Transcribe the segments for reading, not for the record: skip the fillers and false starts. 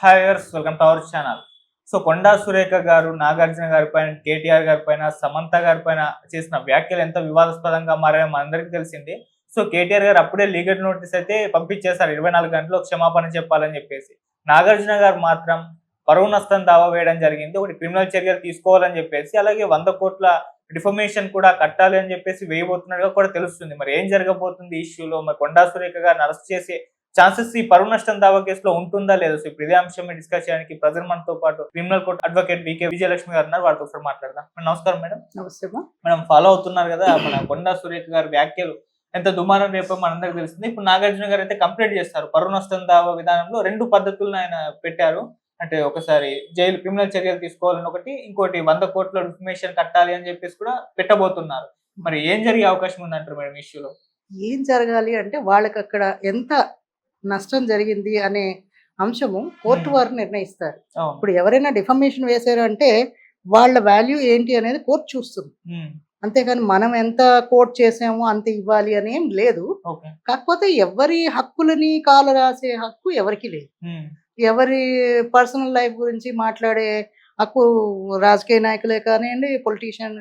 Hi viewers, welcome to our channel. So Konda Surekha garu Nagarjuna గారి పైన, కేటీఆర్ గారి పైన, సమంత గారి పైన చేసిన వ్యాఖ్యలు ఎంత వివాదాస్పదంగా మారాయో మనందరికీ తెలిసింది. సో కేటీఆర్ గారు అప్పుడే లీగల్ నోటీస్ అయితే పంపించేశారు, 24 గంటల్లో క్షమాపణ చెప్పాలని చెప్పేసి. నాగార్జున గారు మాత్రం పరువు నష్టం దావా వేయడం జరిగింది. ఒకటి క్రిమినల్ చర్యలు తీసుకోవాలని చెప్పేసి, అలాగే 100 కోట్ల డిఫమేషన్ కూడా కట్టాలి అని చెప్పేసి వేయబోతున్నట్టుగా కూడా తెలుస్తుంది. మరి ఏం జరగబోతుంది ఈ ఇష్యూలో? మరి కొండా సురేఖ గారిని అరెస్ట్ చేసే ఛాన్సెస్ ఈ పరువు నష్టం దావా కేసులో ఉంటుందా లేదా? సో ఇప్పుడు ఇదే అంశం డిస్కస్ చేయడానికి ప్రజెంట్ మనతో పాటు criminal court advocate V K Vijayalakshmi గారు ఉన్నారు. వాళ్ళతో ఒకసారి మాట్లాడదాం. నమస్కారం మేడం. నమస్తే. మేడం, ఫాలో అవుతున్నారు కదా మన కొండా సురేఖ గారి వ్యాఖ్యలు ఎంత దుమారం రేపో మనందరికి తెలిసింది. ఇప్పుడు నాగార్జున గారు అయితే కంప్లైంట్ చేస్తారు. పరువు నష్టం దావా విధానంలో 2 పద్ధతులను ఆయన పెట్టారు. అంటే ఒకసారి జైలు క్రిమినల్ చర్యలు తీసుకోవాలని ఒకటి, ఇంకోటి 100 కోట్ల డిఫమేషన్ కట్టాలి అని చెప్పేసి కూడా పెట్టబోతున్నారు. మరి ఏం జరిగే అవకాశం ఉందంటారు మేడం ఇష్యూలో? ఏం జరగాలి అంటే వాళ్ళకి అక్కడ ఎంత నష్టం జరిగింది అనే అంశము కోర్టు వారు నిర్ణయిస్తారు. ఇప్పుడు ఎవరైనా డిఫమేషన్ వేశారు అంటే వాళ్ళ వాల్యూ ఏంటి అనేది కోర్టు చూస్తుంది. అంతేకాని మనం ఎంత కోర్టు చేసామో అంత ఇవ్వాలి అని ఏం లేదు. కాకపోతే ఎవరి హక్కులని కాలు రాసే హక్కు ఎవరికి లేదు. ఎవరి పర్సనల్ లైఫ్ గురించి మాట్లాడే హక్కు రాజకీయ నాయకులే కానివ్వండి, పొలిటీషియన్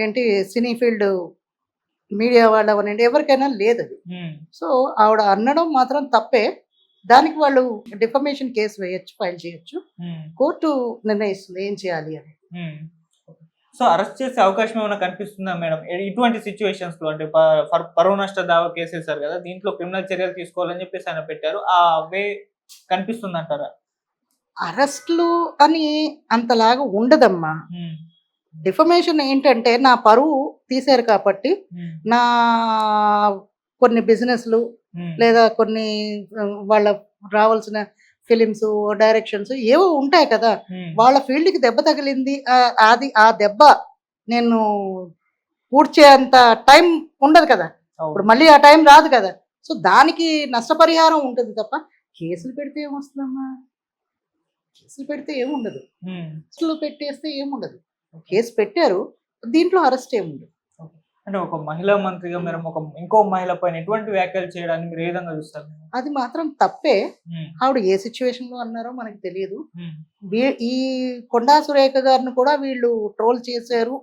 ఏంటి సినీ ఫీల్డ్ మీడియా వాళ్ళు అవనండి, ఎవరికైనా లేదు అది. సో ఆవిడ అనడం మాత్రం తప్పే. దానికి వాళ్ళు డిఫమేషన్ కేసు వేయచ్చు, ఫైల్ చేయొచ్చు. కోర్టు నిర్ణయిస్తుంది ఏం చేయాలి అని. సో అరెస్ట్ చేసే అవకాశం ఏమైనా కనిపిస్తుందా మేడం ఇటువంటి సిచ్యువేషన్స్ లో? అంటే పరువు నష్ట దావా కేసు వేశారు కదా, దీంట్లో క్రిమినల్ చర్యలు తీసుకోవాలని చెప్పేసి ఆయన పెట్టారు. ఆ వే కనిపిస్తుంది అంటారా? అరెస్ట్లు అని అంతలాగా ఉండదమ్మా. డిఫమేషన్ ఏంటంటే నా పరువు తీశారు కాబట్టి నా కొన్ని బిజినెస్లు లేదా కొన్ని వాళ్ళ రావాల్సిన ఫిలిమ్స్, డైరెక్షన్స్ ఏవో ఉంటాయి కదా, వాళ్ళ ఫీల్డ్కి దెబ్బ తగిలింది. అది ఆ దెబ్బ నేను పూడ్చేంత టైం ఉండదు కదా, ఇప్పుడు మళ్ళీ ఆ టైం రాదు కదా. సో దానికి నష్టపరిహారం ఉంటుంది తప్ప కేసులు పెడితే ఏమొస్తుందమ్మా? కేసులు పెడితే ఏముండదు, కేసులు పెట్టేస్తే ఏముండదు. కేసు పెట్టారు, దీంట్లో అరెస్ట్ ఏముండదు. అంటే ఒక మహిళా మంత్రిగా మీరు ఇంకో మహిళ పైన ఎటువంటి వ్యాఖ్యలు చేయడానికి మీరు ఏ విధంగా చూస్తారు? అది మాత్రం తప్పే. ఆవిడ ఏ సిచ్యువేషన్ లో అన్నారో మనకి తెలియదు. ఈ కొండా సురేఖ గారిని కూడా వీళ్ళు ట్రోల్ చేశారు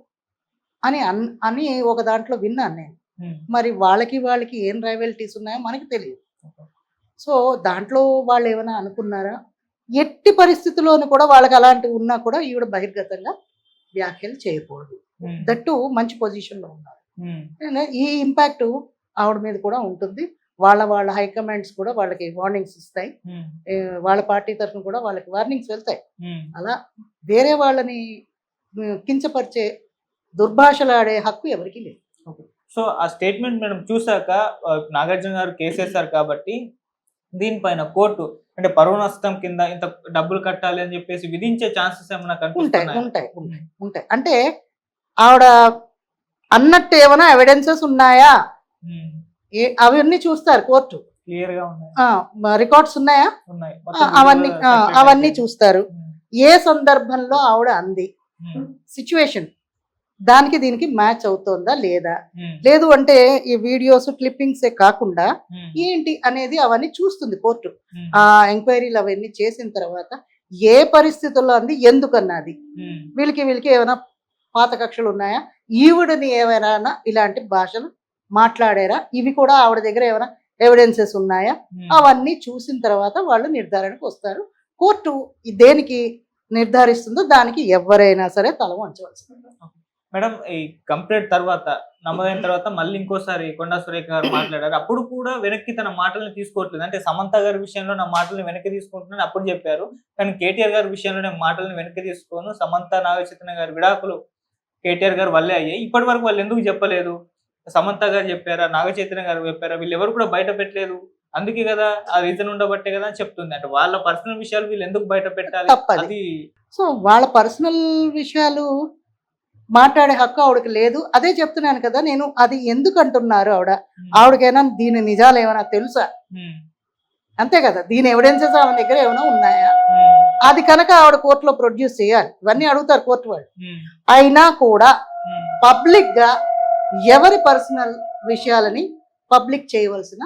అని అని ఒక దాంట్లో విన్నాను నేను. మరి వాళ్ళకి ఏం రైవల్టీస్ ఉన్నాయో మనకి తెలియదు. సో దాంట్లో వాళ్ళు ఏమైనా అనుకున్నారా? ఎట్టి పరిస్థితుల్లోనూ కూడా వాళ్ళకి అలాంటివి ఉన్నా కూడా ఈవిడ బహిర్గతంగా వ్యాఖ్యలు చేయకూడదు. దట్టు మంచి పొజిషన్ లో ఉన్నారు. ఈ ఇంపాక్ట్ ఆవిడ మీద కూడా ఉంటుంది. వాళ్ళ హైకమాండ్స్ కూడా వాళ్ళకి వార్నింగ్స్ ఇస్తాయి. వాళ్ళ పార్టీ తరఫున కూడా వాళ్ళకి వార్నింగ్స్ వెళ్తాయి. అలా వేరే వాళ్ళని కించపరిచే దుర్భాషలాడే హక్కు ఎవరికి లేదు. సో ఆ స్టేట్మెంట్ మనం చూసాక నాగార్జున గారు కేసేశారు కాబట్టి దీనిపైన కోర్టు అంటే పరువు నష్టం కింద ఇంత డబ్బులు కట్టాలి అని చెప్పేసి విధించే ఛాన్సెస్ ఏమైనా ఉంటాయి. అంటే ఆవిడ అన్నట్టు ఏమైనా ఎవిడెన్సెస్ ఉన్నాయా అవన్నీ చూస్తారు కోర్టు. క్లియర్ గా ఉన్నాయి, రికార్డ్స్ ఉన్నాయా, అవన్నీ చూస్తారు. ఏ సందర్భంలో ఆవిడ అంది, సిచ్యువేషన్ దానికి దీనికి మ్యాచ్ అవుతోందా లేదా, లేదు అంటే ఈ వీడియోస్ క్లిప్పింగ్సే కాకుండా ఏంటి అనేది అవన్నీ చూస్తుంది కోర్టు. ఆ ఎంక్వైరీలు అవన్నీ చేసిన తర్వాత ఏ పరిస్థితుల్లో అంది, ఎందుకన్నది, వీళ్ళకి ఏమైనా పాత కక్షలు ఉన్నాయా, ఈవిడని ఏమైనా ఇలాంటి భాషలు మాట్లాడారా, ఇవి కూడా ఆవిడ దగ్గర ఏమైనా ఎవిడెన్సెస్ ఉన్నాయా, అవన్నీ చూసిన తర్వాత వాళ్ళు నిర్ధారణకు వస్తారు. కోర్టు దేనికి నిర్ధారిస్తుందో దానికి ఎవరైనా సరే తల వంచవలసింది. మేడం, ఈ కంప్లైంట్ తర్వాత నమోదైన తర్వాత మళ్ళీ ఇంకోసారి కొండా సురేఖ గారు మాట్లాడారు. అప్పుడు కూడా వెనక్కి తన మాటలను తీసుకోవట్లేదు. అంటే సమంత గారి విషయంలో నా మాటలను వెనక్కి తీసుకుంటున్నాను అప్పుడు చెప్పారు, కానీ కేటీఆర్ గారి విషయంలో నేను మాటలను వెనక్కి తీసుకోను, సమంత నాగచైతన్య గారి విడాకులు కేటీఆర్ గారు వల్లే అయ్యాయి, ఇప్పటి వరకు వాళ్ళు ఎందుకు చెప్పలేదు? సమంత గారు చెప్పారా, నాగచైతన్య గారు చెప్పారా, వీళ్ళు ఎవరు కూడా బయట పెట్టలేదు, అందుకే కదా ఆ రీజన్ ఉండబట్టే కదా అని చెప్తుంది. అంటే వాళ్ళ పర్సనల్ విషయాలు వీళ్ళు ఎందుకు బయట పెట్టాలి? అది సో వాళ్ళ పర్సనల్ విషయాలు మాట్లాడే హక్కు ఆవిడకి లేదు. అదే చెప్తున్నాను కదా నేను. అది ఎందుకు అంటున్నారు ఆవిడకైనా దీని నిజాలు ఏమైనా తెలుసా? అంతే కదా, దీని ఎవిడెన్సెస్ ఆవిడ దగ్గర ఏమైనా ఉన్నాయా? అది కనుక ఆవిడ కోర్టులో ప్రొడ్యూస్ చేయాలి. ఇవన్నీ అడుగుతారు కోర్టు వాళ్ళు. అయినా కూడా పబ్లిక్ గా ఎవరి పర్సనల్ విషయాలని పబ్లిక్ చేయవలసిన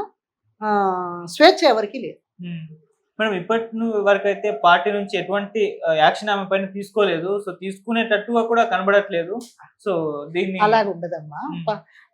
స్వేచ్ఛ ఎవరికి లేదు. మేడం ఇప్పటి వరకు అయితే పార్టీ నుంచి ఎటువంటి యాక్షన్ ఆమె పైన తీసుకోలేదు. సో తీసుకునేటట్టుగా కూడా కనబడట్లేదు. సో దీన్ని అలాగ ఉండదమ్మా. ఉమ్,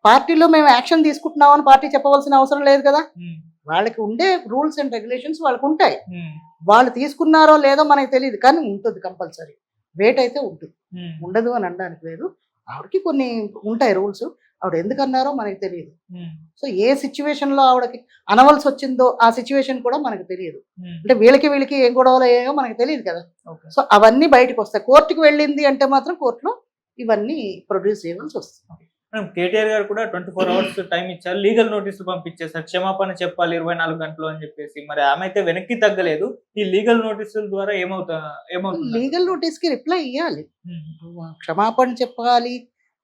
పార్టీలో మేము యాక్షన్ తీసుకుంటున్నామని పార్టీ చెప్పవలసిన అవసరం లేదు కదా. ఉమ్, వాళ్ళకి ఉండే రూల్స్ అండ్ రెగ్యులేషన్స్ వాళ్ళకు ఉంటాయి. ఉమ్, వాళ్ళు తీసుకున్నారో లేదో మనకి తెలియదు, కానీ ఉంటుంది కంపల్సరీ. వెయిట్ అయితే ఉంటుంది, ఉమ్, ఉండదు అని అనడానికి లేదు. ఆవిడకి కొన్ని ఉంటాయి రూల్స్, ఆవిడ ఎందుకు అన్నారో మనకి తెలియదు. ఉమ్, సో ఏ సిచ్యువేషన్ లో ఆవిడకి అనవలసి వచ్చిందో ఆ సిచ్యువేషన్ కూడా మనకు తెలియదు. ఉమ్, అంటే వీళ్ళకి ఏం గొడవలు అయ్యాయో మనకి తెలియదు కదా. ఓకే. సో అవన్నీ బయటకు వస్తాయి. కోర్టుకు వెళ్ళింది అంటే మాత్రం కోర్టులో ఇవన్నీ ప్రొడ్యూస్ చేయవలసి వస్తుంది. మేడం కేటీఆర్ గారు కూడా 24 అవర్స్ టైం ఇచ్చారు. లీగల్ నోటీసులు పంపించేశారు. క్షమాపణ చెప్పాలి 24 గంటలు అని చెప్పేసి. మరి ఆమె అయితే వెనక్కి తగ్గలేదు. ఈ లీగల్ నోటీసుల ద్వారా ఏమవుతుంది? లీగల్ నోటీస్ కి రిప్లై ఇవ్వాలి, ఉమ్, క్షమాపణ చెప్పాలి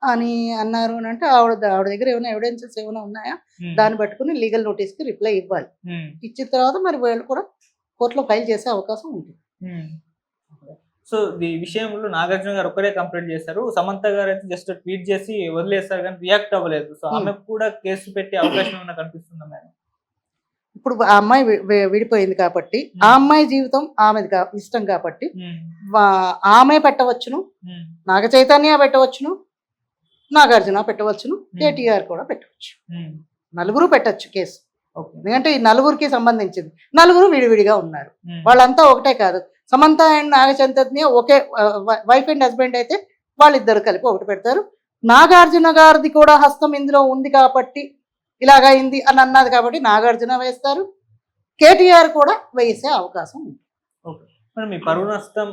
అని అన్నారు అని అంటే ఆవిడ దగ్గర ఏమైనా ఎవిడెన్సెస్ ఏమైనా ఉన్నాయా, ఉమ్, దాన్ని పట్టుకుని లీగల్ నోటీస్ కి రిప్లై ఇవ్వాలి. ఉమ్, ఇచ్చిన తర్వాత మరి వీళ్ళు కూడా కోర్టులో ఫైల్ చేసే అవకాశం ఉంటుంది. ఉమ్. సో ఈ విషయంలో నాగార్జున గారు ఒక్కరే కంప్లైంట్ చేశారు. సమంత గారు అయితే జస్ట్ ట్వీట్ చేసి వదిలేస్తారు కానీ రియాక్ట్ అవ్వలేదు. సో ఆమెకు కూడా కేసు పెట్టే అవకాశం ఏమైనా కనిపిస్తుందా మేడం? ఇప్పుడు ఆ అమ్మాయి విడిపోయింది కాబట్టి ఆ అమ్మాయి జీవితం ఆమెది ఇష్టం కాబట్టి ఉమ్, ఆమె పెట్టవచ్చును, ఉమ్, నాగ చైతన్య పెట్టవచ్చును, నాగార్జున పెట్టవచ్చును, కేటీఆర్ కూడా పెట్టవచ్చు. ఉమ్, నలుగురు పెట్టచ్చు కేసు. ఓకే. ఎందుకంటే ఈ నలుగురికి సంబంధించింది. నలుగురు విడివిడిగా ఉన్నారు, ఉమ్, వాళ్ళంతా ఒకటే కాదు. Samantha and Naga Chaitanya okay wife and husband అయితే వాళ్ళిద్దరు కలిపి ఒకటి పెడతారు. నాగార్జున గారిది కూడా హస్తం ఇందులో ఉంది కాబట్టి ఇలాగైంది అని అన్నది కాబట్టి నాగార్జున వేస్తారు, కేటీఆర్ కూడా వేసే అవకాశం ఉంది. ఓకే. మేడం ఈ పరువు నష్టం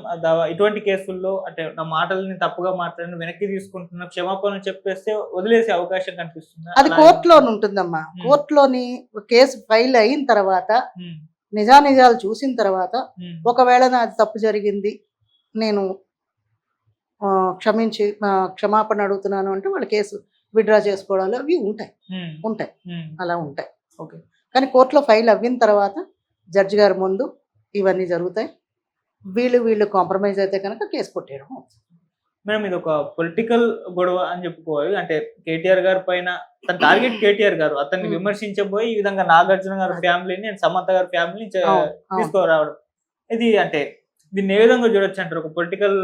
ఇటువంటి కేసుల్లో అంటే నా మాటల్ని తప్పుగా మాట్లాడిన వెనక్కి తీసుకుంటున్న క్షమాపణ చెప్పేస్తే వదిలేసే అవకాశం కనిపిస్తుందా? అది కోర్టులోని ఉంటుందమ్మా. కోర్టులోని కేసు ఫైల్ అయిన తర్వాత ఉమ్, నిజానిజాలు చూసిన తర్వాత ఉమ్, ఒకవేళ నాది తప్పు జరిగింది, నేను క్షమాపణ అడుగుతున్నాను అంటే వాళ్ళ కేసు విత్డ్రా చేసుకోవడాలు అవి ఉంటాయి ఉమ్, ఉంటాయి ఉమ్, అలా ఉంటాయి. ఓకే. కానీ కోర్టులో ఫైల్ అవ్విన తర్వాత జడ్జి గారి ముందు ఇవన్నీ జరుగుతాయి. వీళ్ళు కాంప్రమైజ్ అయితే కనుక కేసు కొట్టేయడం అవుతుంది. మేడం ఇది ఒక పొలిటికల్ గొడవ అని చెప్పుకోవాలి. అంటే కేటీఆర్ గారి పైన తన టార్గెట్ కేటీఆర్ గారు అతన్ని విమర్శించబోయి ఈ విధంగా నాగార్జున గారి ఫ్యామిలీని అండ్ సమంత గారి ఫ్యామిలీని తీసుకురావడం, ఇది అంటే దీన్ని ఏ విధంగా చూడొచ్చు అంటారు? ఒక పొలిటికల్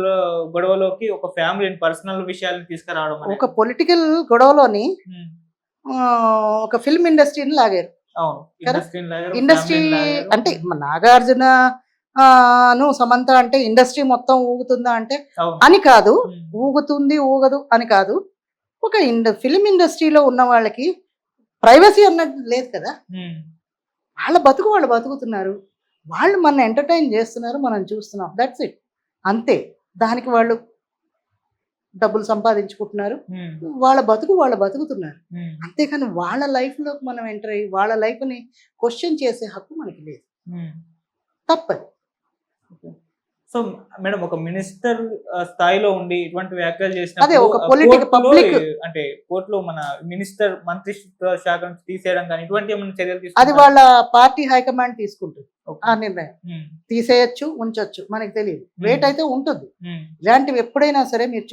గొడవలోకి ఒక ఫ్యామిలీని పర్సనల్ విషయాలను తీసుకురావడం అనేది. ఒక పొలిటికల్ గొడవలోని ఉమ్, ఒక ఫిల్మ్ ఇండస్ట్రీని లాగారు. అవును. ఇండస్ట్రీ అంటే నాగార్జున సమంత అంటే ఇండస్ట్రీ మొత్తం ఊగుతుందా అంటే అని కాదు, ఊగుతుంది ఊగదు అని కాదు. ఒక ఫిల్మ్ ఇండస్ట్రీలో ఉన్న వాళ్ళకి ప్రైవసీ అన్నది లేదు కదా. వాళ్ళ బతుకు వాళ్ళు బతుకుతున్నారు, వాళ్ళు మన ఎంటర్టైన్ చేస్తున్నారు, మనం చూస్తున్నాం, దట్స్ ఇట్, అంతే. దానికి వాళ్ళు డబ్బులు సంపాదించుకుంటున్నారు, వాళ్ళ బతుకు వాళ్ళు బతుకుతున్నారు, అంతేకాని వాళ్ళ లైఫ్లోకి మనం ఎంటర్ అయ్యి వాళ్ళ లైఫ్ని క్వశ్చన్ చేసే హక్కు మనకి లేదు, తప్పదు. సో మేడం ఒక మినిస్టర్ స్థాయిలో ఉండి ఇటువంటి వ్యాఖ్యలు అదే చేసిన ఒక పబ్లిక్ అంటే కోర్టులో మన మినిస్టర్ మంత్రిత్వ శాఖ నుంచి తీసేయడం కానీ ఇటువంటి ఏమైనా చర్యలు అది తీసుకుంటారా? వాళ్ళ పార్టీ హైకమాండ్ తీసుకుంటుంది ఓకే. ఆ నిర్ణయం. ఉమ్, తీసేయచ్చు, ఉంచొచ్చు, మనకి తెలియదు. వెయిట్ అయితే ఉంటుంది. ఉమ్, ఇలాంటివి ఎప్పుడైనా సరే మీరు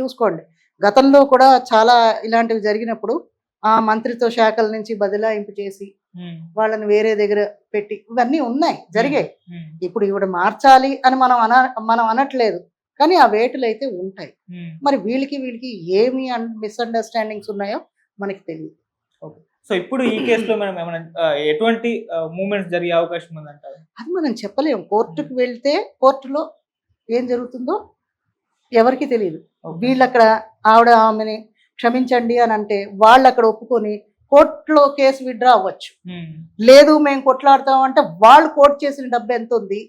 చూసుకోండి. గతంలో కూడా చాలా ఇలాంటివి జరిగినప్పుడు ఆ మంత్రిత్వ శాఖల నుంచి బదలాయింపు చేసి ఉమ్, వాళ్ళని వేరే దగ్గర పెట్టి ఇవన్నీ ఉన్నాయి, జరిగాయి. ఉమ్, ఇప్పుడు ఇవిడ మార్చాలి అని మనం అనట్లేదు, కానీ ఆ వేటులు అయితే ఉంటాయి. ఉమ్. మరి వీళ్ళకి ఏమి మిస్అండర్స్టాండింగ్స్ ఉన్నాయో మనకి తెలియదు. సో ఇప్పుడు ఈ కేసులో మనం ఏమైనా ఎటువంటి మూమెంట్స్ జరిగే అవకాశం ఉందంటారు? అది మనం చెప్పలేము. కోర్టుకు వెళ్తే కోర్టులో ఏం జరుగుతుందో ఎవరికి తెలియదు. వీళ్ళు అక్కడ ఆమెని క్షమించండి అని అంటే వాళ్ళు అక్కడ ఒప్పుకొని కోర్టులో కేసు విత్డ్రా అవ్వచ్చు. లేదు మేము కొట్లాడతాం అంటే వాళ్ళు కోర్టు చేసిన డబ్బు ఎంత ఉంది,